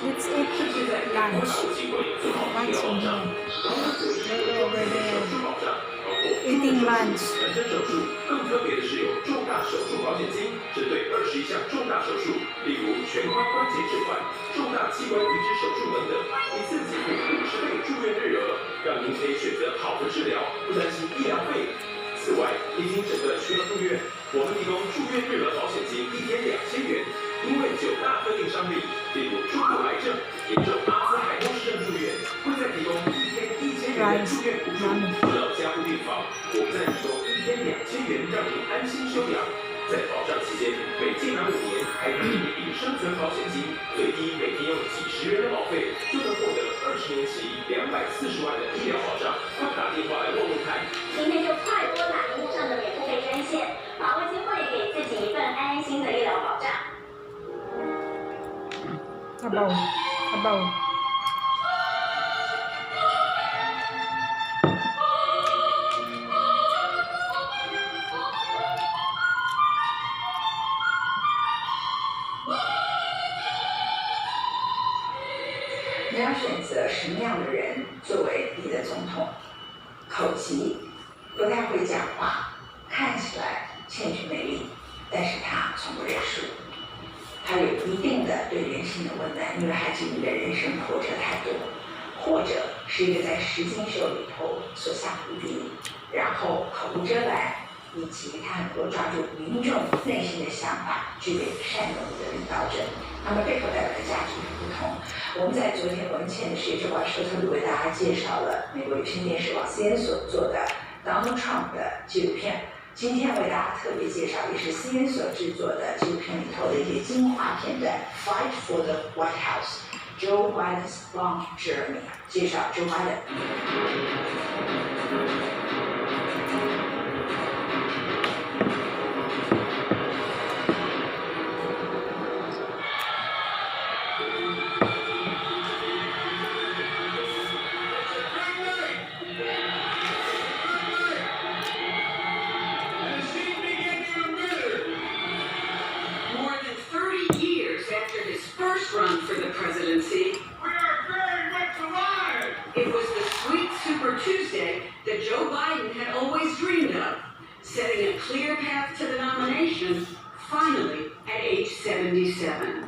Let's eat lunch. Lunch in here. Look over there. Eating lunch. 本身手术更特别的是有重大手术保险金，针对21项重大手术，例如全髋关节置换、重大器官移植手术等等，一次给付50倍住院日额，让您可以选择好的治疗，不担心医疗费。此外，一经诊断需要住院，我们提供住院日额保险金1天2000元。因为9大特定伤病，例如中度癌症、严重阿兹海默氏症住院，会再提供1天1000元的住院补助。除了加护病房，我们再提供1天2000元，让您安心休养。在保障期间，每届满5年还可以领生存保险金，最低每天用几十元的保费就能获得20年期240万的医疗保障。快打电话来问问看。今天就快拨打荧幕上的免付费专线，把握机会给自己一份安心的医疗保障。Sabaw. Sabaw. "你要选择什么样的人作为你的总统？口疾，不太会讲话，看起来欠缺魅力，但是他从不认输。他有一定的对人性的温暖，因为还是你的人生波折太多，或者是一个在实境秀里头所向无敌，然后口无遮拦，以及他能够抓住民众内心的想法，具备善良的领导者。他们背后代表的价值不同。我们在昨天文茜的学周报时特别为大家介绍了美国有线电视网 CNN 所做的 Donald Trump 的纪录片。今天为大家特别介绍，也是 CNN 所制作的纪录片里头的一些精华片段 ，Fight for the White House, Joe Biden's Long Journey， 介绍 Joe Biden。Run for the presidency. We are very much alive. It was the sweet Super Tuesday that Joe Biden had always dreamed of, setting a clear path to the nomination, finally at age 77.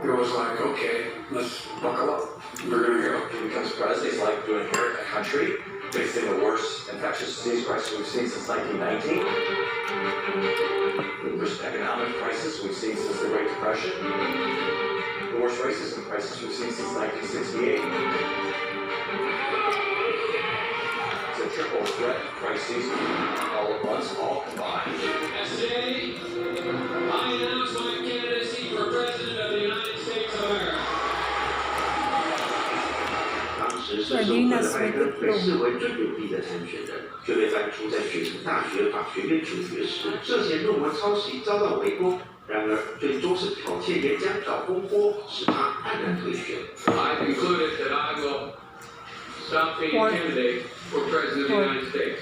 It was like, okay, let's buckle up. We're going to go. He becomes president, he's like to inherit a country facing the worst infectious disease crisis we've seen since 1919. The worst economic crisis we've seen since the Great Depression. The worst racism crisis we've seen since 1968. It's a triple threat crisis all at once, all combined. Today, I announce my candidacy for President of the United States of America. 当时是受托的拜登被视为最有力的参选人，却被翻出在雪城大学法学院求学时涉嫌论文抄袭遭到围攻。然而，最终是剽窃演讲找风波，使他黯然退选。I concluded that I will stop being a candidate for President of the United States.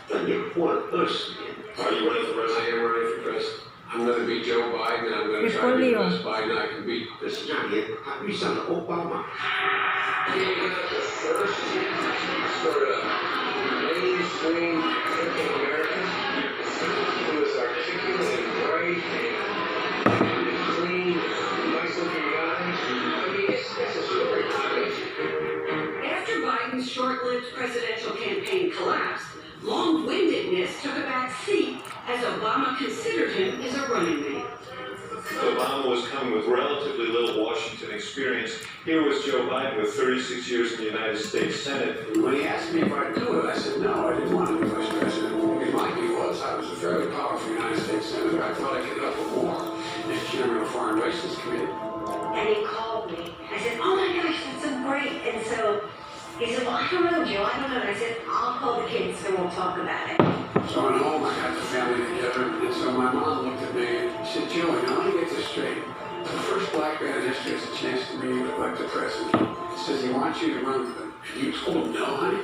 转眼过了20年。Are you running for president? I am running for president. I'm going to beat Joe Biden, and I'm going to try to be the best Biden I can beat. 可是那年，他遇上了奥巴马。Being the first sort of mainstream thinking American who is articulate and bright and clean, nice-looking guy. I mean, it's a story. After Biden's short-lived presidential campaign collapsed, long-windedness took a back seat as Obama considered him as a running mate. Obama was coming with relatively little Washington experience. Here was Joe Biden with 36 years in the United States Senate. When he asked me if I'd do it, I said no, I didn't want to be vice president. Because my view was I was a fairly powerful United States senator. I thought I could help more as chairman of the Foreign Relations Committee. And he called me. I said, "Oh my gosh, that's so great." And so he said, "Well, I don't know, Joe. I don't know." And I said, "I'll call the kids and we'll talk about it." So at home, I got the family together, and so my mom looked at me and she said, "Joey, now let me get this straight. The first black man in history has a chance to be elected president. He says he wants you to run for him. And you told him no, honey?"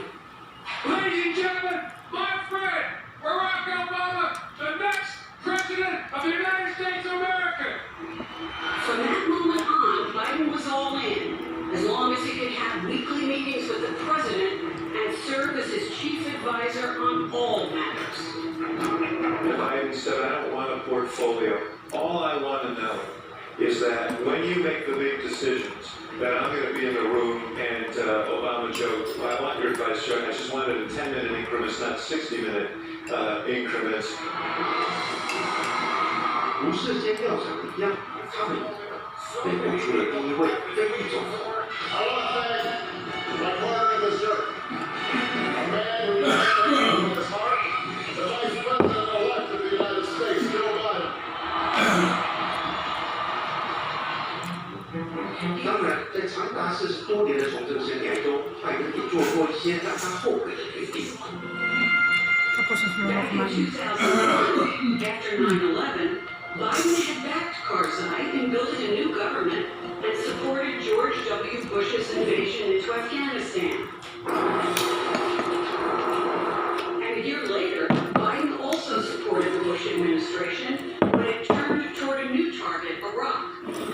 Ladies and gentlemen, my friend, Barack Obama, the next President of the United States of America. From that moment on, Biden was all in. have weekly meetings with the president and serve as his chief advisor on all matters. Biden said, I don't want a portfolio. All I want to know is that when you make the big decisions, that I'm going to be in the room and Obama joked, well, I want your advice, Chuck. I just wanted in 10-minute increments, not 60-minute increments. 无事先调查一样，他们美国出了第一位非裔总统。 I want to thank my partner in this journey, a man who is from his heart, the Vice President-elect of the United States, Joe Biden. 当然，在长达40多年的从政生涯中，拜登也做过一些让他后悔的决定。 Tapos na sila Back in kumain. 2001, after 9/11, Biden had backed Karzai in building a new government and supported George W. Bush's invasion into Afghanistan. And a year later, Biden also supported the Bush administration when it turned toward a new target, Iraq,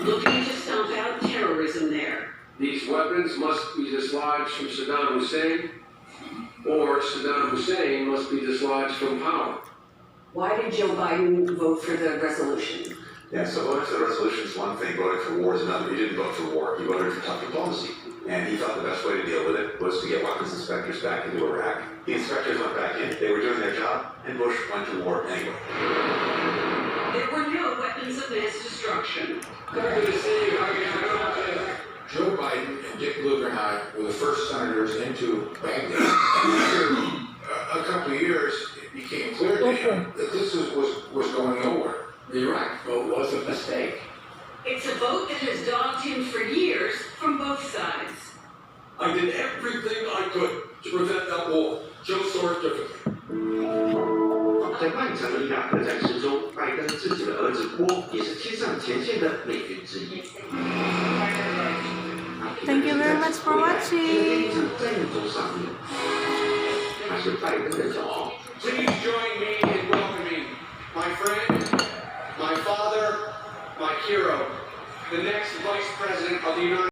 looking to stomp out terrorism there. These weapons must be dislodged from Saddam Hussein, or Saddam Hussein must be dislodged from power. Why did Joe Biden vote for the resolution? Yeah, so voting for the resolution is one thing, voting for war is another. He didn't vote for war, he voted for tough diplomacy. And he thought the best way to deal with it was to get weapons inspectors back into Iraq. The inspectors went back in, they were doing their job, and Bush went to war anyway. There were no weapons of mass destruction. Joe Biden and Dick Guggenheim were the first senators into Baghdad. And after a couple of years, it became clear to him that this was going nowhere. The Iraq vote was a mistake. It's a vote that has dogged him for years from both sides. I did everything I could to prevent that war. Joe saw it differently. 在漫长的伊拉克战事中，拜登自己的儿子波也是贴上前线的美军之一。 Thank you very much for watching. 在任中上映，他是拜登的骄傲。 Please join me in welcoming my friend, my father, my hero, the next Vice President of the United States.